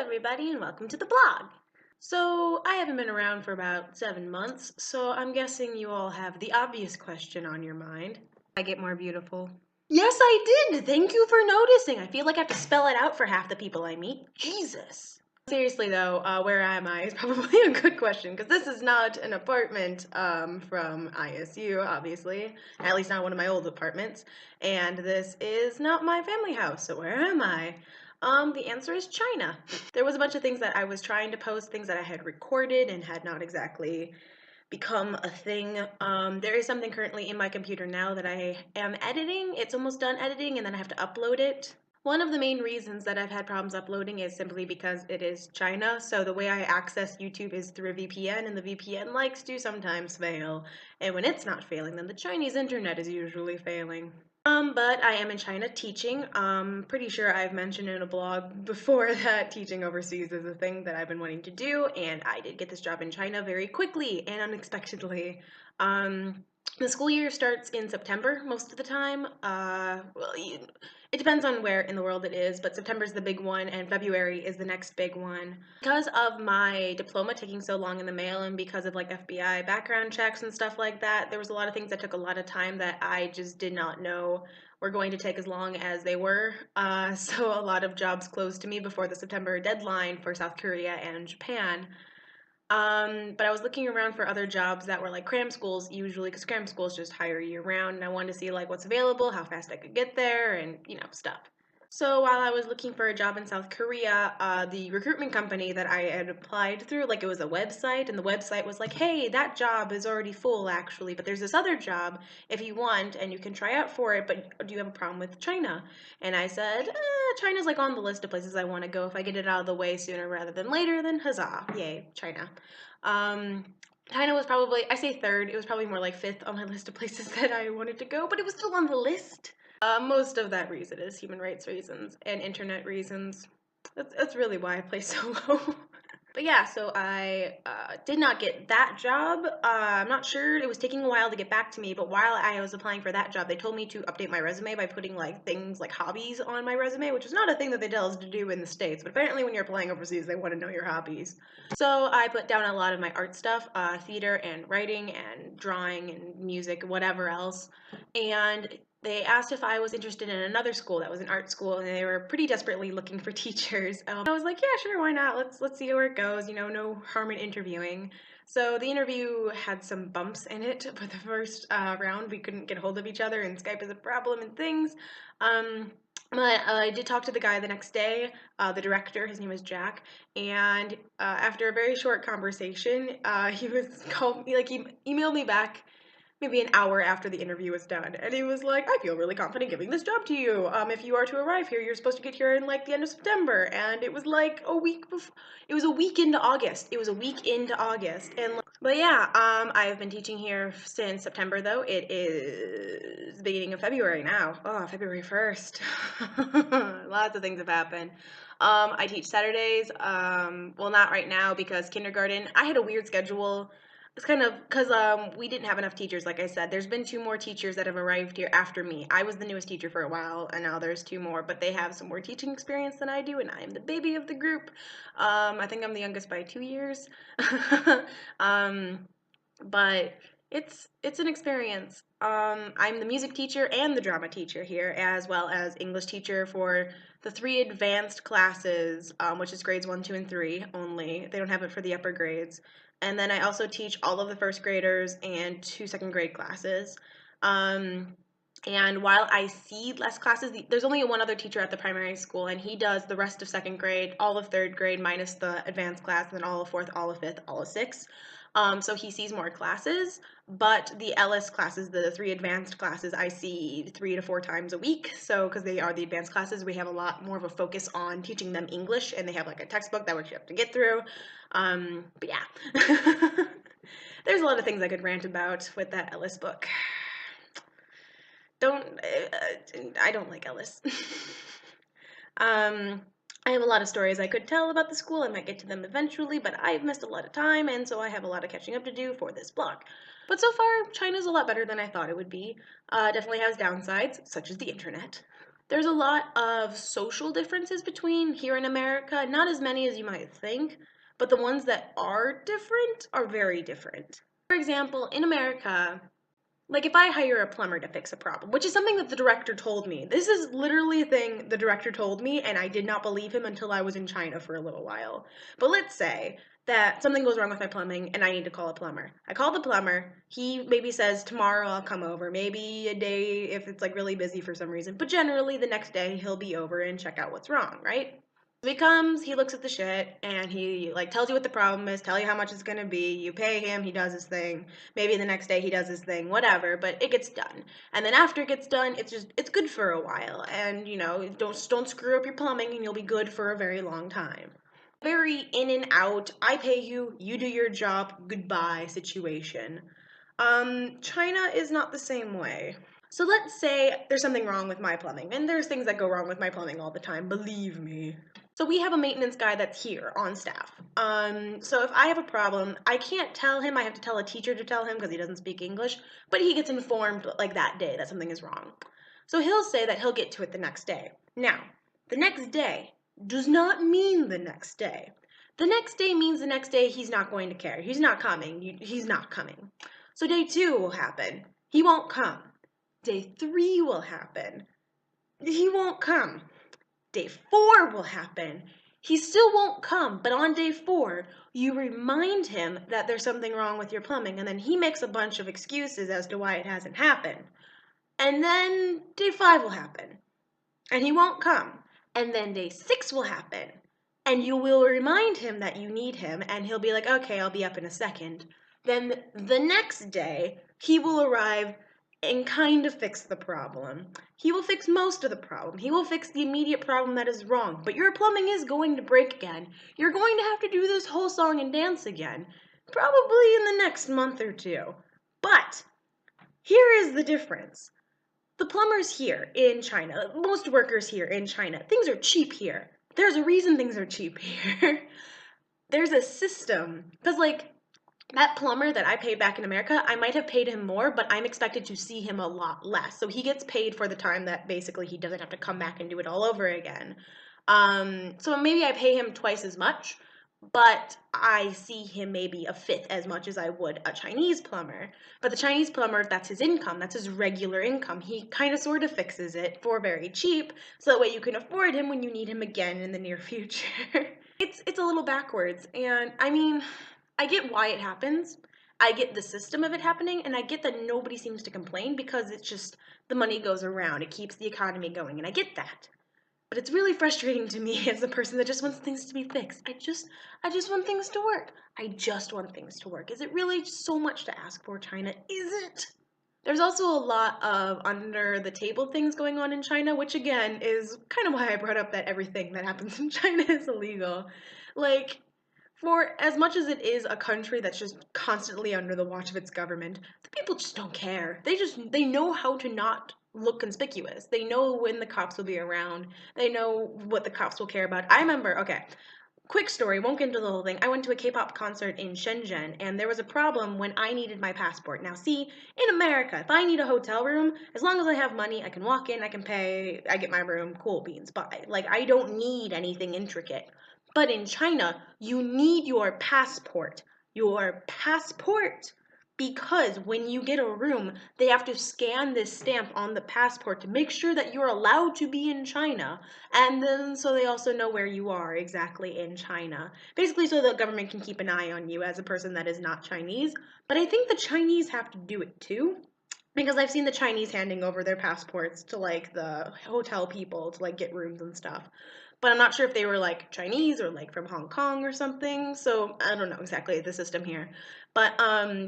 everybody, and welcome to the blog. So, I haven't been around for about 7 months, so I'm guessing you all have the obvious question on your mind. I get more beautiful. Yes, I did! Thank you for noticing! I feel like I have to spell it out for half the people I meet. Jesus! Seriously though, where am I is probably a good question, because this is not an apartment from ISU, obviously. At least not one of my old apartments. And this is not my family house, so where am I? The answer is China. There was a bunch of things that I was trying to post, things that I had recorded and had not exactly become a thing. There is something currently in my computer now that I am editing. It's almost done editing and then I have to upload it. One of the main reasons that I've had problems uploading is simply because it is China, so the way I access YouTube is through a VPN, and the VPN likes to sometimes fail. And when it's not failing, then the Chinese internet is usually failing. But I am in China teaching. Pretty sure I've mentioned in a blog before that teaching overseas is a thing that I've been wanting to do, and I did get this job in China very quickly and unexpectedly. The school year starts in September most of the time. It depends on where in the world it is, but September is the big one, and February is the next big one. Because of my diploma taking so long in the mail, and because of like FBI background checks and stuff like that, there was a lot of things that took a lot of time that I just did not know were going to take as long as they were. So a lot of jobs closed to me before the September deadline for South Korea and Japan. But I was looking around for other jobs that were like cram schools usually, because cram schools just hire year round, and I wanted to see like what's available, how fast I could get there, and stuff. So while I was looking for a job in South Korea, the recruitment company that I had applied through, like it was a website, and the website was like, hey, that job is already full actually, but there's this other job if you want, and you can try out for it, but do you have a problem with China? And I said, China's like on the list of places I want to go. If I get it out of the way sooner rather than later, then huzzah, yay, China. China was probably, I say third, it was probably more like fifth on my list of places that I wanted to go, but it was still on the list. Most of that reason is human rights reasons and internet reasons. That's really why I play solo. But yeah, so I did not get that job. I'm not sure. It was taking a while to get back to me, but while I was applying for that job, they told me to update my resume by putting like things like hobbies on my resume, which is not a thing that they tell us to do in the States, but apparently when you're applying overseas, they want to know your hobbies. So I put down a lot of my art stuff, theater and writing and drawing and music, whatever else. And they asked if I was interested in another school that was an art school, and they were pretty desperately looking for teachers. I was like, yeah, sure, why not? Let's see where it goes. No harm in interviewing. So the interview had some bumps in it for the first round. We couldn't get hold of each other, and Skype is a problem and things. But I did talk to the guy the next day, the director. His name is Jack, and after a very short conversation, he emailed me back maybe an hour after the interview was done, and he was like, I feel really confident giving this job to you. If you are to arrive here, you're supposed to get here in like the end of September. And it was like a week before, it was a week into August. But yeah, I've been teaching here since September, though. It is the beginning of February now. Oh, February 1st. Lots of things have happened. I teach Saturdays. Well, not right now because kindergarten, I had a weird schedule. It's kind of because we didn't have enough teachers, like I said. There's been 2 more teachers that have arrived here after me. I was the newest teacher for a while, and now there's 2 more, but they have some more teaching experience than I do, and I am the baby of the group. I think I'm the youngest by 2 years. But it's an experience. I'm the music teacher and the drama teacher here, as well as English teacher for the 3 advanced classes, which is grades 1, 2, and 3 only. They don't have it for the upper grades. And then I also teach all of the first graders and 2 second grade classes. And while I see less classes, there's only 1 other teacher at the primary school, and he does the rest of second grade, all of third grade minus the advanced class, and then all of fourth, all of fifth, all of sixth. So he sees more classes, but the LS classes, the 3 advanced classes, I see 3 to 4 times a week. So because they are the advanced classes, we have a lot more of a focus on teaching them English, and they have like a textbook that we have to get through. But yeah, there's a lot of things I could rant about with that Ellis book. I don't like Ellis. I have a lot of stories I could tell about the school. I might get to them eventually, but I've missed a lot of time, and so I have a lot of catching up to do for this blog. But so far, China's a lot better than I thought it would be. Definitely has downsides, such as the internet. There's a lot of social differences between here in America, not as many as you might think, but the ones that are different are very different. For example, in America, like if I hire a plumber to fix a problem, which is something that the director told me. This is literally a thing the director told me, and I did not believe him until I was in China for a little while. But let's say that something goes wrong with my plumbing and I need to call a plumber. I call the plumber, he maybe says tomorrow I'll come over, maybe a day if it's like really busy for some reason, but generally the next day he'll be over and check out what's wrong, right? So he comes, he looks at the shit, and he like tells you what the problem is, tell you how much it's gonna be. You pay him, he does his thing. Maybe the next day he does his thing, whatever. But it gets done. And then after it gets done, it's good for a while. And don't screw up your plumbing, and you'll be good for a very long time. Very in and out. I pay you, you do your job, goodbye situation. China is not the same way. So let's say there's something wrong with my plumbing, and there's things that go wrong with my plumbing all the time, believe me. So we have a maintenance guy that's here on staff. So if I have a problem, I can't tell him, I have to tell a teacher to tell him because he doesn't speak English, but he gets informed like that day that something is wrong. So he'll say that he'll get to it the next day. Now, the next day does not mean the next day. The next day means the next day he's not going to care. He's not coming. He's not coming. So day 2 will happen. He won't come. Day 3 will happen. He won't come. Day 4 will happen. He still won't come, but on day 4, you remind him that there's something wrong with your plumbing, and then he makes a bunch of excuses as to why it hasn't happened. And then day 5 will happen, and he won't come. And then day 6 will happen, and you will remind him that you need him, and he'll be like, okay, I'll be up in a second. Then the next day, he will arrive and kind of fix the problem. He will fix most of the problem. He will fix the immediate problem that is wrong. But your plumbing is going to break again. You're going to have to do this whole song and dance again. Probably in the next month or 2. But here is the difference. The plumbers here in China, most workers here in China, things are cheap here. There's a reason things are cheap here. There's a system. Because that plumber that I paid back in America, I might have paid him more, but I'm expected to see him a lot less. So he gets paid for the time that basically he doesn't have to come back and do it all over again. So maybe I pay him twice as much, but I see him maybe a fifth as much as I would a Chinese plumber. But the Chinese plumber, that's his income. That's his regular income. He kind of sort of fixes it for very cheap, so that way you can afford him when you need him again in the near future. It's a little backwards, and I mean, I get why it happens. I get the system of it happening, and I get that nobody seems to complain because it's just the money goes around. It keeps the economy going, and I get that. But it's really frustrating to me as a person that just wants things to be fixed. I just want things to work. I just want things to work. Is it really so much to ask for, China? Is it? There's also a lot of under the table things going on in China, which again is kind of why I brought up that everything that happens in China is illegal. Like, for as much as it is a country that's just constantly under the watch of its government, the people just don't care. They know how to not look conspicuous. They know when the cops will be around. They know what the cops will care about. I remember, okay, quick story, won't get into the whole thing. I went to a K-pop concert in Shenzhen, and there was a problem when I needed my passport. Now, see, in America, if I need a hotel room, as long as I have money, I can walk in, I can pay, I get my room, cool beans, bye. Like, I don't need anything intricate. But in China, you need your passport. Your passport! Because when you get a room, they have to scan this stamp on the passport to make sure that you're allowed to be in China. And then so they also know where you are exactly in China. Basically so the government can keep an eye on you as a person that is not Chinese. But I think the Chinese have to do it too. Because I've seen the Chinese handing over their passports to the hotel people to get rooms and stuff. But I'm not sure if they were Chinese or from Hong Kong or something. So I don't know exactly the system here. But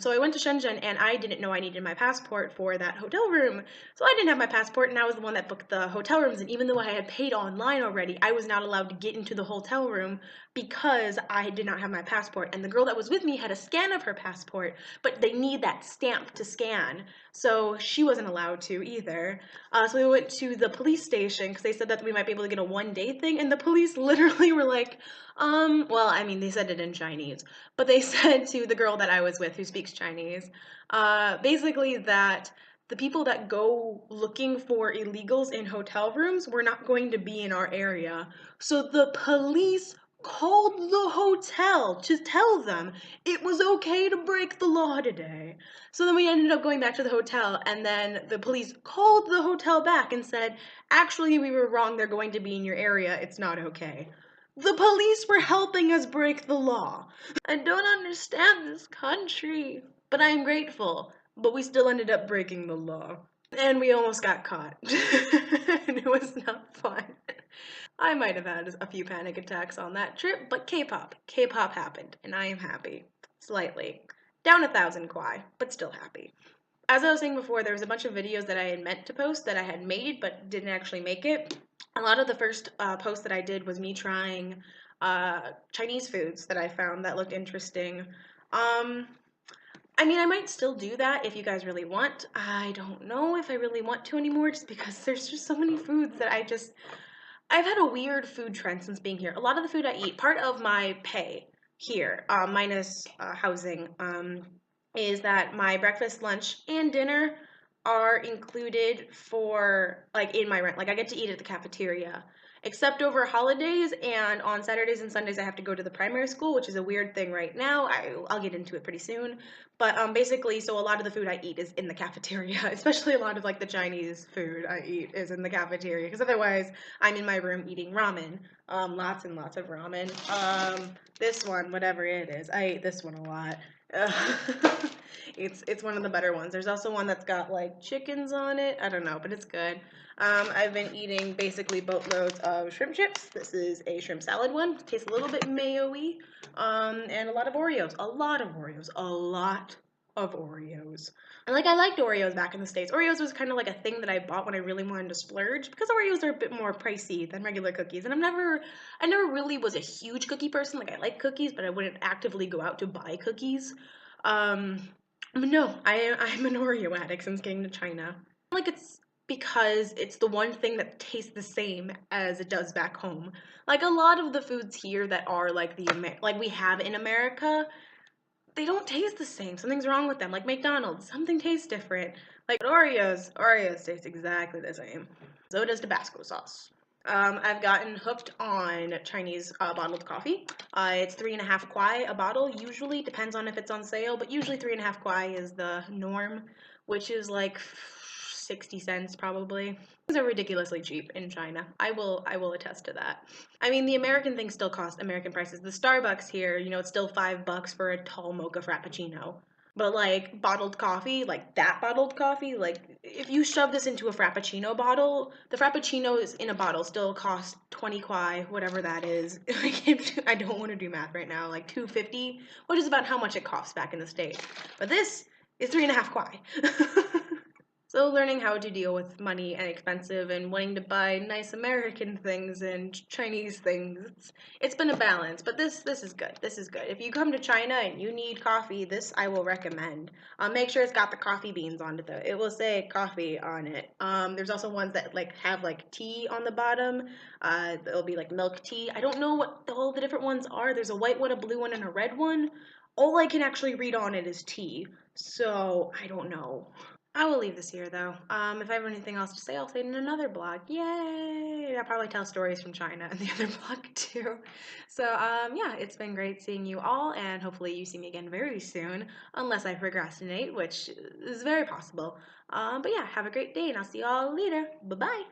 so I went to Shenzhen and I didn't know I needed my passport for that hotel room. So I didn't have my passport and I was the one that booked the hotel rooms. And even though I had paid online already, I was not allowed to get into the hotel room because I did not have my passport. And the girl that was with me had a scan of her passport, but they need that stamp to scan. So she wasn't allowed to either. So we went to the police station because they said that we might be able to get a one-day thing. And the police literally were like, well, I mean, they said it in Chinese, but they said to the girl that I was with who speaks Chinese, basically that the people that go looking for illegals in hotel rooms were not going to be in our area. So the police called the hotel to tell them it was okay to break the law today. So then we ended up going back to the hotel, and then the police called the hotel back and said, actually, we were wrong. They're going to be in your area. It's not okay. The police were helping us break the law. I don't understand this country, but I am grateful. But we still ended up breaking the law. And we almost got caught. And it was not fun. I might have had a few panic attacks on that trip, but K-pop. K-pop happened, and I am happy. Slightly. Down 1,000 kwai, but still happy. As I was saying before, there was a bunch of videos that I had meant to post that I had made but didn't actually make it. A lot of the first posts that I did was me trying Chinese foods that I found that looked interesting. I mean, I might still do that if you guys really want. I don't know if I really want to anymore just because there's just so many foods that I've had a weird food trend since being here. A lot of the food I eat, part of my pay here, minus housing, is that my breakfast, lunch, and dinner are included for, like, in my rent. Like, I get to eat at the cafeteria. Except over holidays and on Saturdays and Sundays, I have to go to the primary school, which is a weird thing right now. I'll get into it pretty soon. But basically, so a lot of the food I eat is in the cafeteria, especially a lot of like the Chinese food I eat is in the cafeteria, because otherwise I'm in my room eating ramen, lots and lots of ramen. This one, whatever it is, I ate this one a lot. It's one of the better ones. There's also one that's got like chickens on it. I don't know, but it's good. I've been eating basically boatloads of shrimp chips. This is a shrimp salad one. Tastes a little bit mayo-y. And a lot of Oreos. A lot of Oreos. A lot of Oreos. And like I liked Oreos back in the States. Oreos was kind of like a thing that I bought when I really wanted to splurge because Oreos are a bit more pricey than regular cookies. And I never really was a huge cookie person. Like I like cookies, but I wouldn't actively go out to buy cookies. But no, I'm an Oreo addict since getting to China. Like it's because it's the one thing that tastes the same as it does back home. Like a lot of the foods here that are like like we have in America, they don't taste the same. Something's wrong with them. Like McDonald's, something tastes different. Like Oreos taste exactly the same. So does Tabasco sauce. I've gotten hooked on Chinese bottled coffee. It's 3.5 kwai a bottle. Usually, depends on if it's on sale, but usually 3.5 kwai is the norm, which is like 60 cents probably. Things are ridiculously cheap in China. I will attest to that. I mean, the American things still cost American prices. The Starbucks here, you know, it's still $5 for a tall mocha frappuccino. But like bottled coffee, like that bottled coffee, like if you shove this into a frappuccino bottle, the frappuccinos in a bottle still cost 20 kwai, whatever that is. I don't want to do math right now, like 250, which is about how much it costs back in the States. But this is 3.5 kwai. So learning how to deal with money and expensive and wanting to buy nice American things and Chinese things, it's been a balance, but this is good. This is good. If you come to China and you need coffee, this I will recommend. Make sure it's got the coffee beans on it though. It will say coffee on it. There's also ones that like have like tea on the bottom. It'll be like milk tea. I don't know what all the different ones are. There's a white one, a blue one, and a red one. All I can actually read on it is tea, so I don't know. I will leave this here though. If I have anything else to say, I'll say it in another blog. Yay! I'll probably tell stories from China in the other blog too. So, yeah, it's been great seeing you all, and hopefully you see me again very soon, unless I procrastinate, which is very possible. But yeah, have a great day, and I'll see you all later. Bye-bye!